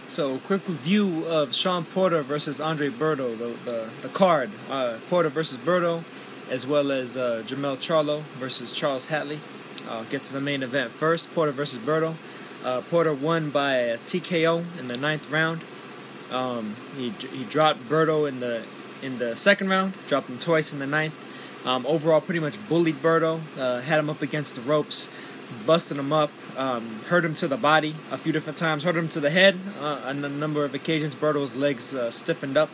So, quick review of Shawn Porter versus Andre Berto, the card. Porter versus Berto, as well as Jermell Charlo versus Charles Hatley. I'll get to the main event first. Porter versus Berto. Porter won by a TKO in the 9th round. He dropped Berto in the second round, dropped him twice in the 9th. Overall, pretty much bullied Berto, had him up against the ropes, busted him up, hurt him to the body a few different times, hurt him to the head on a number of occasions. Berto's legs stiffened up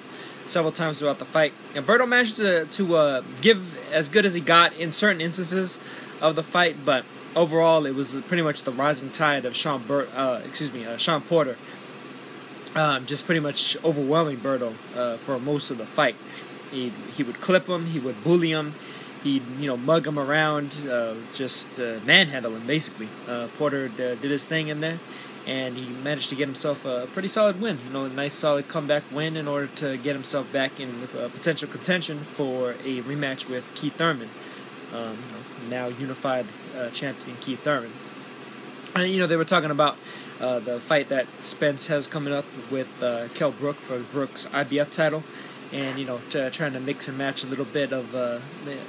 several times throughout the fight. And Berto managed to give as good as he got in certain instances of the fight, but overall it was pretty much the rising tide of Shawn Porter, just pretty much overwhelming Berto for most of the fight. He would clip him, he would bully him, he'd mug him around, just manhandle him basically. Porter did his thing in there, and he managed to get himself a pretty solid win. A nice solid comeback win in order to get himself back in potential contention for a rematch with Keith Thurman, now unified champion Keith Thurman. And they were talking about the fight that Spence has coming up with Kell Brook for Brook's IBF title. And, trying to mix and match a little bit of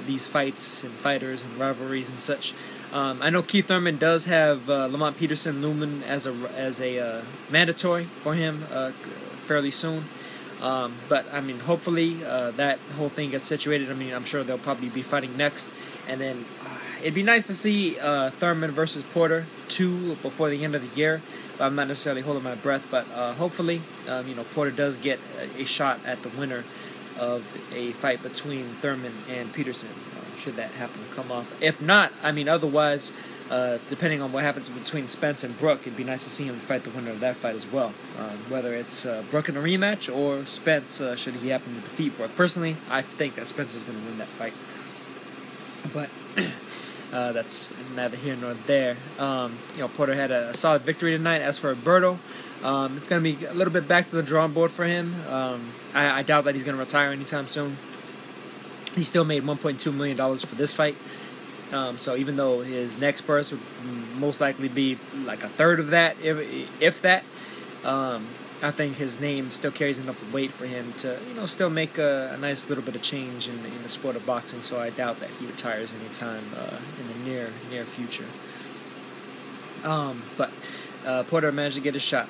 these fights and fighters and rivalries and such. I know Keith Thurman does have Lamont Peterson looming as a mandatory for him fairly soon. But, hopefully that whole thing gets situated. I'm sure they'll probably be fighting next. And then it'd be nice to see Thurman versus Porter 2 before the end of the year. I'm not necessarily holding my breath, but hopefully, Porter does get a shot at the winner of a fight between Thurman and Peterson, should that happen to come off. If not, otherwise, depending on what happens between Spence and Brook, it'd be nice to see him fight the winner of that fight as well. Whether it's Brook in a rematch or Spence, should he happen to defeat Brook. Personally, I think that Spence is going to win that fight. But that's neither here nor there. Porter had a solid victory tonight. As for Berto, it's going to be a little bit back to the drawing board for him. I doubt that he's going to retire anytime soon. He still made $1.2 million for this fight. So even though his next purse would most likely be like a third of that, if that, I think his name still carries enough weight for him to, still make a nice little bit of change in the sport of boxing. So I doubt that he retires anytime in the near future. But Porter managed to get his shot.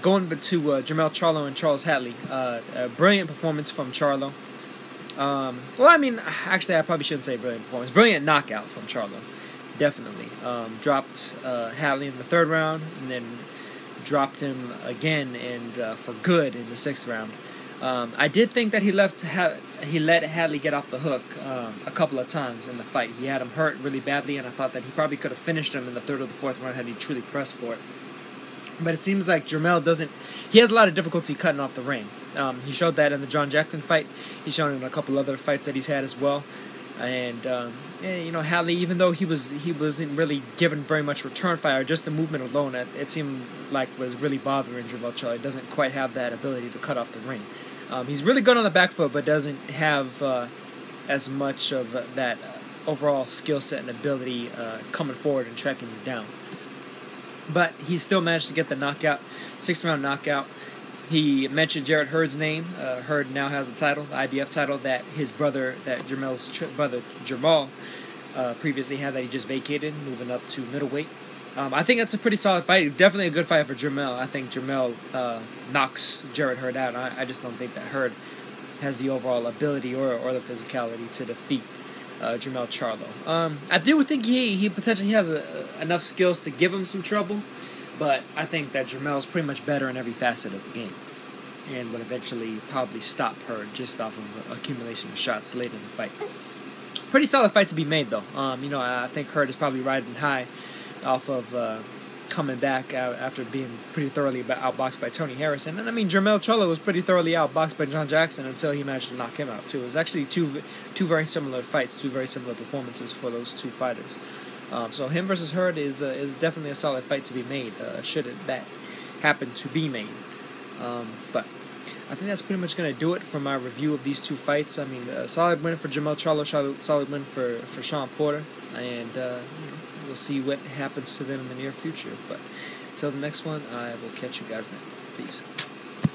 Going to Jermell Charlo and Charles Hatley. A brilliant performance from Charlo. Actually, I probably shouldn't say brilliant performance. Brilliant knockout from Charlo. Definitely. Dropped Hatley in the 3rd round, and then dropped him again and for good in the 6th round. I did think that he let Hatley get off the hook a couple of times in the fight. He had him hurt really badly, and I thought that he probably could have finished him in the 3rd or the 4th round had he truly pressed for it. But it seems like Jermell doesn't. He has a lot of difficulty cutting off the ring. He showed that in the John Jackson fight. He's shown it in a couple other fights that he's had as well. And Hatley, even though he wasn't really given very much return fire, just the movement alone, it seemed like was really bothering Jermell Charlo. He doesn't quite have that ability to cut off the ring. He's really good on the back foot, but doesn't have as much of that overall skill set and ability coming forward and tracking you down. But he still managed to get the knockout, 6th round knockout. He mentioned Jarrett Hurd's name. Hurd now has the title, the IBF title that his brother, Jermell's brother Jermall, previously had, that he just vacated, moving up to middleweight. I think that's a pretty solid fight. Definitely a good fight for Jermell. I think Jermell knocks Jarrett Hurd out. I just don't think that Hurd has the overall ability or the physicality to defeat Jermell Charlo. I do think he potentially has enough skills to give him some trouble, but I think that Jermell's pretty much better in every facet of the game and would eventually probably stop Hurd just off of accumulation of shots later in the fight. Pretty solid fight to be made, though. I think Hurd is probably riding high off of coming back after being pretty thoroughly outboxed by Tony Harrison. And Jermell Charlo was pretty thoroughly outboxed by John Jackson until he managed to knock him out too. It was actually two very similar fights, 2 very similar performances for those 2 fighters. So him versus Hurd is definitely a solid fight to be made, should that happen to be made. But I think that's pretty much going to do it for my review of these 2 fights. A solid win for Jermell Charlo, solid win for Shawn Porter, and we'll see what happens to them in the near future. But Till the next one, I will catch you guys then. Peace.